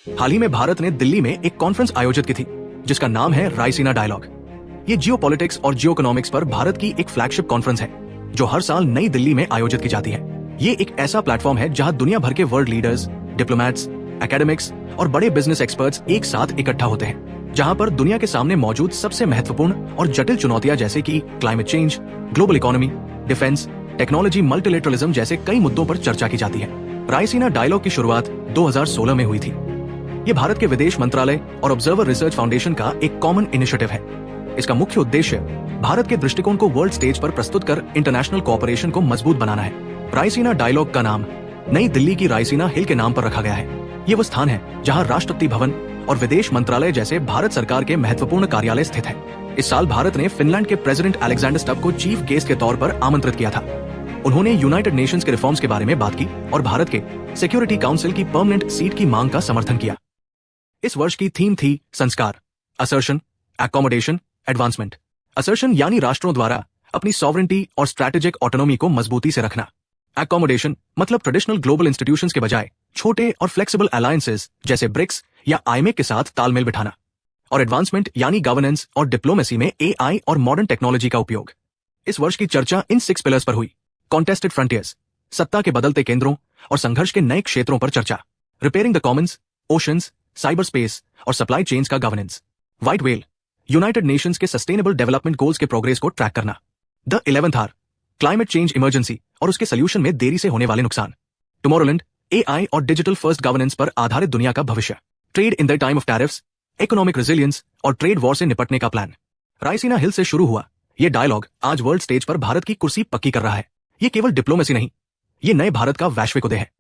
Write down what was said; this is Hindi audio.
हाल ही में भारत ने दिल्ली में एक कॉन्फ्रेंस आयोजित की थी जिसका नाम है रायसीना डायलॉग। ये जियोपॉलिटिक्स और जियोइकोनॉमिक्स पर भारत की एक फ्लैगशिप कॉन्फ्रेंस है जो हर साल नई दिल्ली में आयोजित की जाती है। ये एक ऐसा प्लेटफॉर्म है जहां दुनिया भर के वर्ल्ड लीडर्स, डिप्लोमैट्स, एकेडमिक्स और बड़े बिजनेस एक्सपर्ट्स एक साथ इकट्ठा होते हैं, जहां पर दुनिया के सामने मौजूद सबसे महत्वपूर्ण और जटिल चुनौतियां जैसे कि climate change, global economy, defence, technology, multilateralism जैसे कई मुद्दों पर चर्चा की जाती है। रायसीना डायलॉग की शुरुआत 2016 में हुई थी। ये भारत के विदेश मंत्रालय और ऑब्जर्वर रिसर्च फाउंडेशन का एक कॉमन इनिशिएटिव है। इसका मुख्य उद्देश्य भारत के दृष्टिकोण को वर्ल्ड स्टेज पर प्रस्तुत कर इंटरनेशनल कोऑपरेशन को मजबूत बनाना है। रायसीना डायलॉग का नाम नई दिल्ली की रायसीना हिल के नाम पर रखा गया है। ये वो स्थान है जहां राष्ट्रपति भवन और विदेश मंत्रालय जैसे भारत सरकार के महत्वपूर्ण कार्यालय स्थित है। इस साल भारत ने फिनलैंड के प्रेसिडेंट अलेक्जेंडर स्टब को चीफ गेस्ट के तौर पर आमंत्रित किया था। उन्होंने यूनाइटेड नेशंस के रिफॉर्म्स के बारे में बात की और भारत के सिक्योरिटी काउंसिल की परमानेंट सीट की मांग का समर्थन किया। इस वर्ष की थीम थी संस्कार, असर्शन, एकोमोडेशन, एडवांसमेंट। असर्शन यानी राष्ट्रों द्वारा अपनी सॉवरेंटी और स्ट्रैटेजिक ऑटोनॉमी को मजबूती से रखना। एकोमोडेशन मतलब ट्रेडिशनल ग्लोबल इंस्टीट्यूशंस के बजाय छोटे और फ्लेक्सिबल अलायंसेस जैसे ब्रिक्स या आईमेक के साथ तालमेल बिठाना। और एडवांसमेंट यानी गवर्नेंस और डिप्लोमेसी में एआई और मॉडर्न टेक्नोलॉजी का उपयोग। इस वर्ष की चर्चा इन 6 पिलर्स पर हुई। कॉन्टेस्टेड फ्रंटियर्स, सत्ता के बदलते केंद्रों और संघर्ष के नए क्षेत्रों पर चर्चा। Repairing the commons, oceans, cyber space और सप्लाई चेन्स का governance. White whale, United Nations के सस्टेनेबल डेवलपमेंट गोल्स के प्रोग्रेस को ट्रैक करना। The 11th hour, climate change emergency और उसके सोल्यूशन में देरी से होने वाले नुकसान। टुमारोलैंड, एआई और डिजिटल फर्स्ट गवर्नेंस पर आधारित दुनिया का भविष्य। Trade in the time of tariffs, economic resilience और ट्रेड वॉर से निपटने का प्लान। रायसीना हिल से शुरू हुआ ये डायलॉग आज वर्ल्ड स्टेज पर भारत की कुर्सी पक्की कर रहा है। ये केवल डिप्लोमेसी नहीं, ये नए भारत का वैश्विक उदय है।